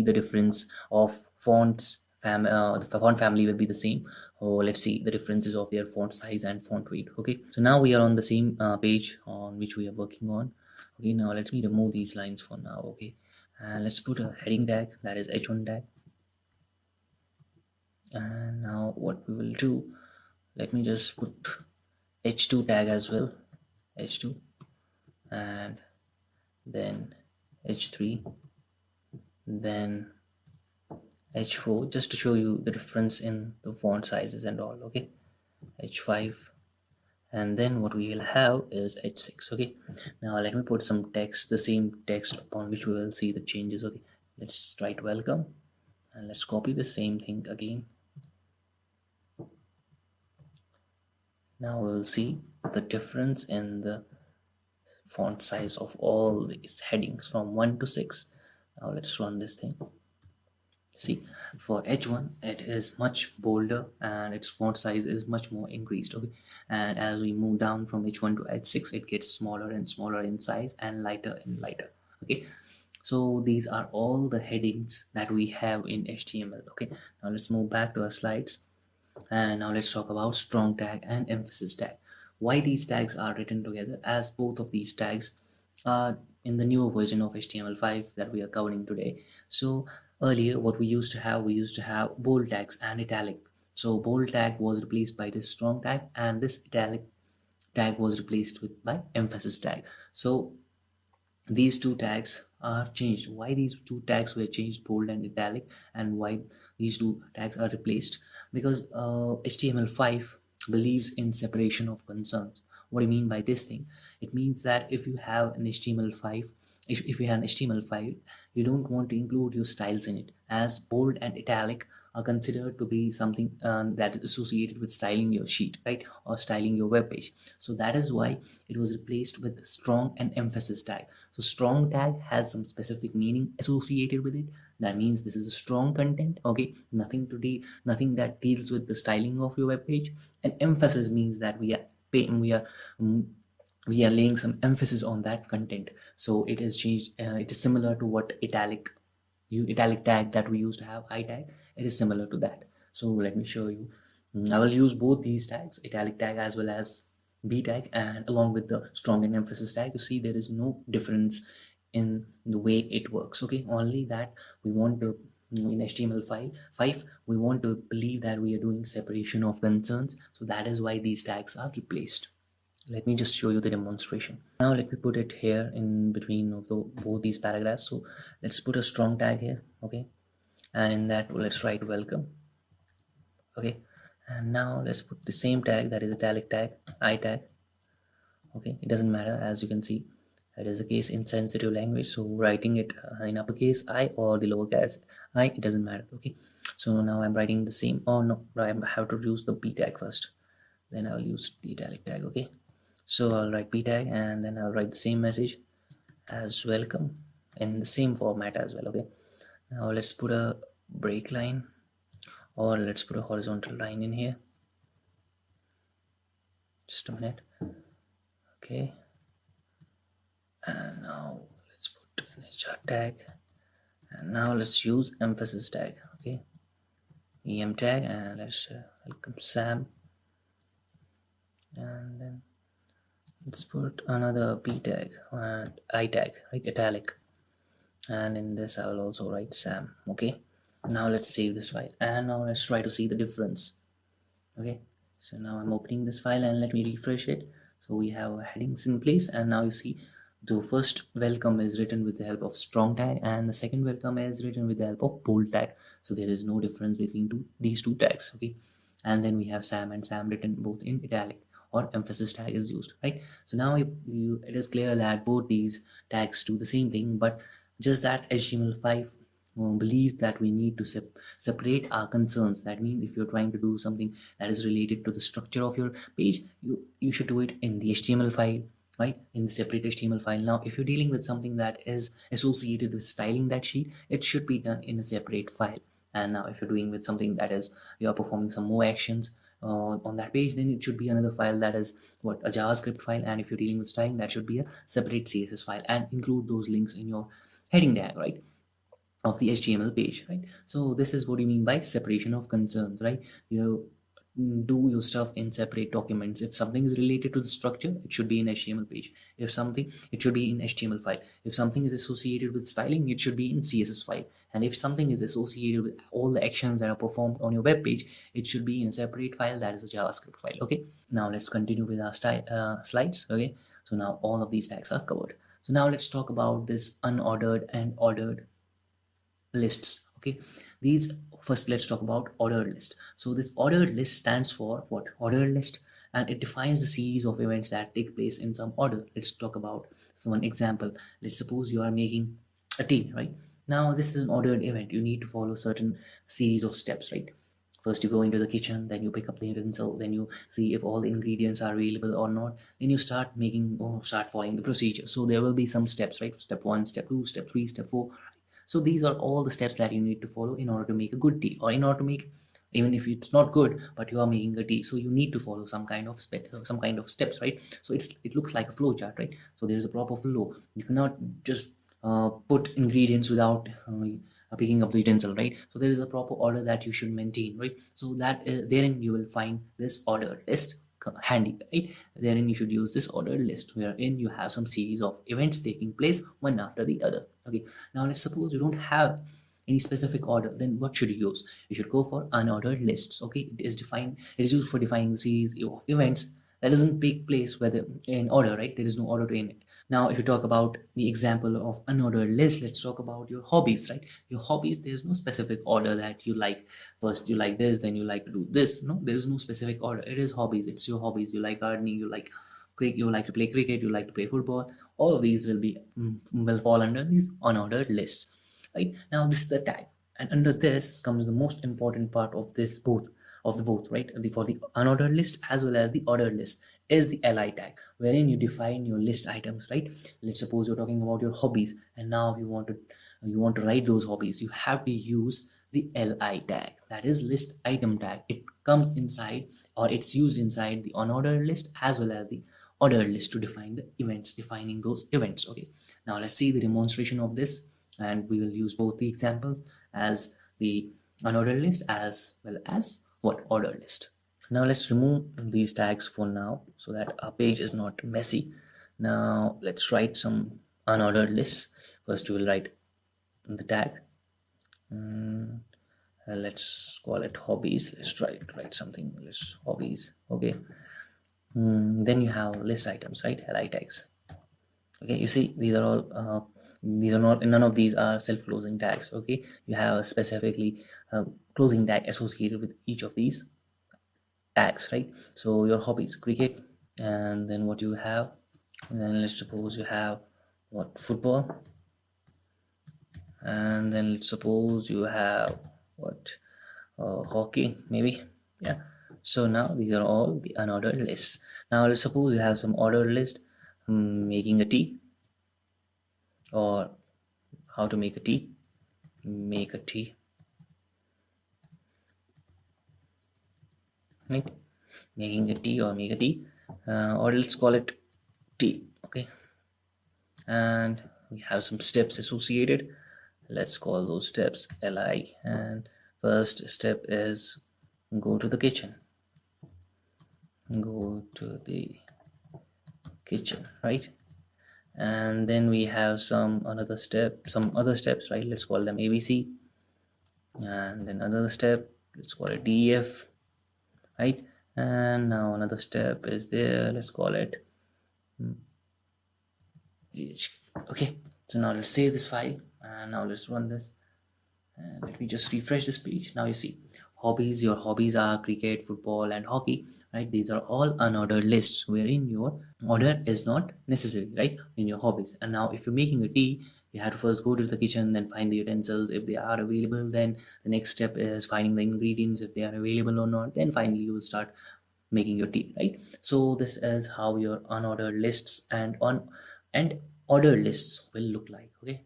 the difference of the font family will be the same. Oh, let's see the differences of their font size and font weight. Okay, so now we are on the same page on which we are working on. Okay, now let me remove these lines for now. Okay, and let's put a heading tag, that is h1 tag. And now what we will do, let me just put h2 tag as well, h2, and then h3, then h4, just to show you the difference in the font sizes and all. Okay, h5, and then what we will have is h6. Okay, now let me put some text, the same text upon which we will see the changes. Okay, let's write welcome, and let's copy the same thing again. Now we will see the difference in the font size of all these headings from 1 to 6. Now let's run this thing. See, for h1 it is much bolder and its font size is much more increased. Okay, and as we move down from h1 to h6, it gets smaller and smaller in size and lighter and lighter. Okay, so these are all the headings that we have in html. Okay, now let's move back to our slides, and now let's talk about strong tag and emphasis tag. Why these tags are written together, as both of these tags are in the newer version of HTML5 that we are covering today. So earlier what we used to have bold tags and italic. So bold tag was replaced by this strong tag, and this italic tag was replaced by emphasis tag. So these two tags are changed. Why these two tags were changed, bold and italic, and why these two tags are replaced? Because html5 believes in separation of concerns. What do you mean by this thing? It means that if you have an html5, if you have an html file, you don't want to include your styles in it, as bold and italic are considered to be something that is associated with styling your sheet, right, or styling your web page. So that is why it was replaced with strong and emphasis tag. So strong tag has some specific meaning associated with it. That means this is a strong content. Okay, nothing that deals with the styling of your web page. And emphasis means that um, we are laying some emphasis on that content. So it is changed. It is similar to what italic tag that we used to have, I tag. It is similar to that. So let me show you. I will use both these tags, italic tag as well as b tag, and along with the strong and emphasis tag. You see there is no difference in the way it works. Okay, only that we want to, in HTML5 we want to believe that we are doing separation of concerns. So that is why these tags are replaced. Let me just show you the demonstration. Now let me put it here in between of both these paragraphs. So let's put a strong tag here. Okay, and in that let's write welcome. Okay, and now let's put the same tag, that is italic tag, I tag. Okay, it doesn't matter, as you can see it is a case insensitive language, so writing it in uppercase I or the lowercase I, it doesn't matter. Okay, so now I'm writing the same. Oh no, I have to use the b tag first, then I'll use the italic tag. Okay, so I'll write b tag and then I'll write the same message as welcome in the same format as well. Okay, now let's put a break line, or let's put a horizontal line in here. Just a minute. Okay, and now let's put an hr tag, and now let's use emphasis tag. Okay, em tag, and let's welcome Sam, and then let's put another b tag and I tag, right, italic, and in this I will also write Sam. Okay, now let's save this file, and now let's try to see the difference. Okay, so now I'm opening this file and let me refresh it. So we have headings in place, and now you see the first welcome is written with the help of strong tag, and the second welcome is written with the help of bold tag. So there is no difference between these two tags. Okay, and then we have Sam and Sam written both in italic, or emphasis tag is used, right? So now it is clear that both these tags do the same thing, but just that HTML5 believes that we need to separate our concerns. That means if you're trying to do something that is related to the structure of your page, you should do it in the HTML file, right, in the separate HTML file. Now if you're dealing with something that is associated with styling that sheet, it should be done in a separate file. And now if you're doing with something that is, you are performing some more actions on that page, then it should be another file, that is what, a JavaScript file. And if you're dealing with styling, that should be a separate CSS file, and include those links in your heading tag, right? of the HTML page, right? So this is what you mean by separation of concerns, right? You do your stuff in separate documents. If something is related to the structure, it should be in HTML page. If something, it should be in HTML file. If something is associated with styling, it should be in CSS file. And if something is associated with all the actions that are performed on your web page, it should be in a separate file, that is a JavaScript file. Okay, now let's continue with our slides. Okay, so now all of these tags are covered. So now let's talk about this unordered and ordered lists. Okay, these, first let's talk about ordered list. So this ordered list stands for what? Ordered list, and it defines the series of events that take place in some order. Let's talk about one example. Let's suppose you are making a tea, right? Now this is an ordered event. You need to follow certain series of steps, right? First you go into the kitchen, then you pick up the utensil, then you see if all the ingredients are available or not, then you start making or start following the procedure. So there will be some steps, right? Step 1, step 2, step 3, step 4. So these are all the steps that you need to follow in order to make a good tea, or in order to make, even if it's not good but you are making a tea, so you need to follow some kind of some kind of steps, right? So it looks like a flow chart, right? So there is a proper flow. You cannot just put ingredients without picking up the utensil, right? So there is a proper order that you should maintain, right? So that therein you will find this order list handy, right? Therein you should use this ordered list, wherein you have some series of events taking place one after the other. Okay, now let's suppose you don't have any specific order, then what should you use? You should go for unordered lists. Okay, it is used for defining the series of events that doesn't take place whether in order, right? There is no order in it. Now if you talk about the example of unordered list, let's talk about your hobbies, right? Your hobbies, there's no specific order that you like. First you like this, then you like to do this. No, there is no specific order. It is hobbies. It's your hobbies. You like gardening, you like cricket, you like to play cricket, you like to play football. All of these will be will fall under these unordered lists, right? Now this is the tag, and under this comes the most important part of this both of the both, right? For the unordered list as well as the ordered list is the li tag, wherein you define your list items, right? Let's suppose you're talking about your hobbies, and now you want to write those hobbies. You have to use the li tag, that is list item tag. It comes inside, or it's used inside the unordered list as well as the ordered list to define the events, defining those events. Okay, now let's see the demonstration of this, and we will use both the examples as the unordered list as well as what? Ordered list. Now let's remove these tags for now so that our page is not messy. Now let's write some unordered lists. First we will write the tag. Let's call it hobbies. Let's write something. Let's hobbies. Okay. Then you have list items, right? Li tags. Okay, you see these are all these are not, none of these are self-closing tags. Okay, you have a specifically closing tag associated with each of these tags, right? So your hobbies, cricket, and then what you have, and then let's suppose you have what? Football, and then let's suppose you have what? Hockey, maybe. Yeah, so now these are all the unordered lists. Now let's suppose you have some ordered list, making a tea, or how to make a tea. Make a tea, right? Making a tea or make a tea, or let's call it tea. Okay, and we have some steps associated. Let's call those steps li, and first step is go to the kitchen. Go to the kitchen, right? And then we have some other steps, right? Let's call them ABC, and then another step, let's call it DEF, right? And now another step is there, let's call it GH. Okay, so now let's save this file, and now let's run this, and let me just refresh this page. Now you see hobbies, your hobbies are cricket, football, and hockey, right? These are all unordered lists wherein your order is not necessary, right, in your hobbies. And now if you're making a tea, you have to first go to the kitchen, then find the utensils if they are available. Then the next step is finding the ingredients if they are available or not. Then finally you will start making your tea, right? So this is how your unordered lists and ordered lists will look like. Okay,